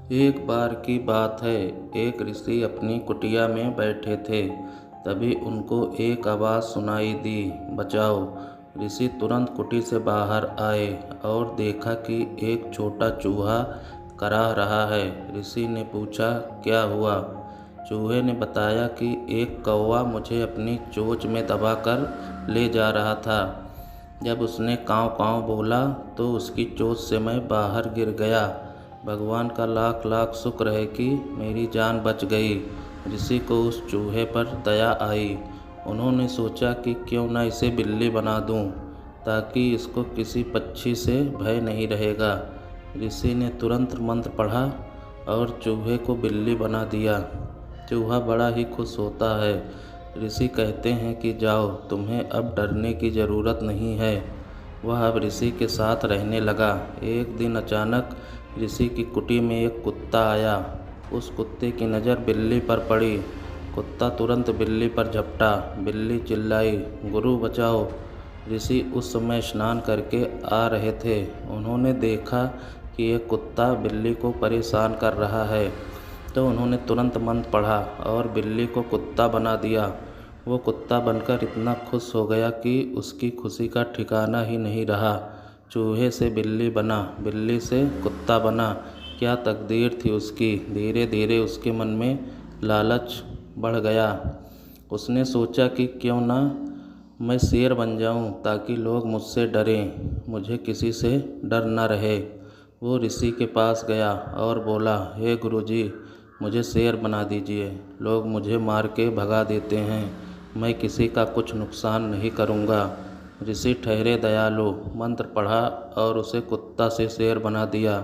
एक बार की बात है, एक ऋषि अपनी कुटिया में बैठे थे। तभी उनको एक आवाज़ सुनाई दी, बचाओ। ऋषि तुरंत कुटी से बाहर आए और देखा कि एक छोटा चूहा कराह रहा है। ऋषि ने पूछा, क्या हुआ? चूहे ने बताया कि एक कौवा मुझे अपनी चोंच में दबाकर ले जा रहा था। जब उसने काँव काँव बोला तो उसकी चोंच से मैं बाहर गिर गया। भगवान का लाख लाख शुक्र है कि मेरी जान बच गई। ऋषि को उस चूहे पर दया आई। उन्होंने सोचा कि क्यों न इसे बिल्ली बना दूं, ताकि इसको किसी पक्षी से भय नहीं रहेगा। ऋषि ने तुरंत मंत्र पढ़ा और चूहे को बिल्ली बना दिया। चूहा बड़ा ही खुश होता है। ऋषि कहते हैं कि जाओ, तुम्हें अब डरने की ज़रूरत नहीं है। वह अब ऋषि के साथ रहने लगा। एक दिन अचानक ऋषि की कुटी में एक कुत्ता आया। उस कुत्ते की नज़र बिल्ली पर पड़ी। कुत्ता तुरंत बिल्ली पर झपटा। बिल्ली चिल्लाई, गुरु बचाओ। ऋषि उस समय स्नान करके आ रहे थे। उन्होंने देखा कि एक कुत्ता बिल्ली को परेशान कर रहा है, तो उन्होंने तुरंत मंत्र पढ़ा और बिल्ली को कुत्ता बना दिया। वो कुत्ता बनकर इतना खुश हो गया कि उसकी खुशी का ठिकाना ही नहीं रहा। चूहे से बिल्ली बना, बिल्ली से कुत्ता बना। क्या तकदीर थी उसकी। धीरे धीरे उसके मन में लालच बढ़ गया। उसने सोचा कि क्यों ना मैं शेर बन जाऊं, ताकि लोग मुझसे डरें, मुझे किसी से डर न रहे। वो ऋषि के पास गया और बोला, हे गुरुजी, मुझे शेर बना दीजिए। लोग मुझे मार के भगा देते हैं, मैं किसी का कुछ नुकसान नहीं करूँगा। ऋषि ठहरे दयालु, मंत्र पढ़ा और उसे कुत्ता से शेर बना दिया।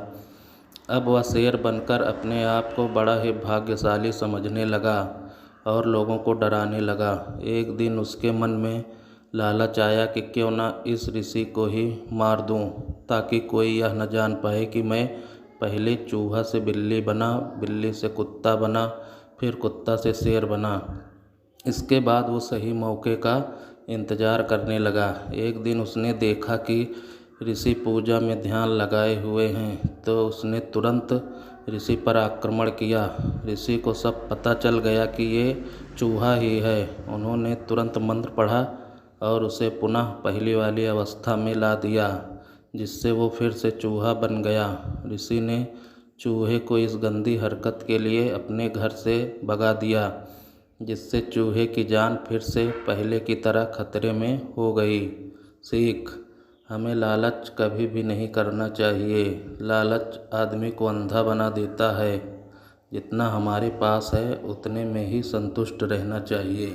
अब वह शेर बनकर अपने आप को बड़ा ही भाग्यशाली समझने लगा और लोगों को डराने लगा। एक दिन उसके मन में लालच आया कि क्यों ना इस ऋषि को ही मार दूं, ताकि कोई यह न जान पाए कि मैं पहले चूहा से बिल्ली बना, बिल्ली से कुत्ता बना, फिर कुत्ता से शेर बना। इसके बाद वो सही मौके का इंतज़ार करने लगा। एक दिन उसने देखा कि ऋषि पूजा में ध्यान लगाए हुए हैं, तो उसने तुरंत ऋषि पर आक्रमण किया। ऋषि को सब पता चल गया कि ये चूहा ही है। उन्होंने तुरंत मंत्र पढ़ा और उसे पुनः पहली वाली अवस्था में ला दिया, जिससे वो फिर से चूहा बन गया। ऋषि ने चूहे को इस गंदी हरकत के लिए अपने घर से भगा दिया, जिससे चूहे की जान फिर से पहले की तरह खतरे में हो गई। सीख: हमें लालच कभी भी नहीं करना चाहिए। लालच आदमी को अंधा बना देता है। जितना हमारे पास है उतने में ही संतुष्ट रहना चाहिए।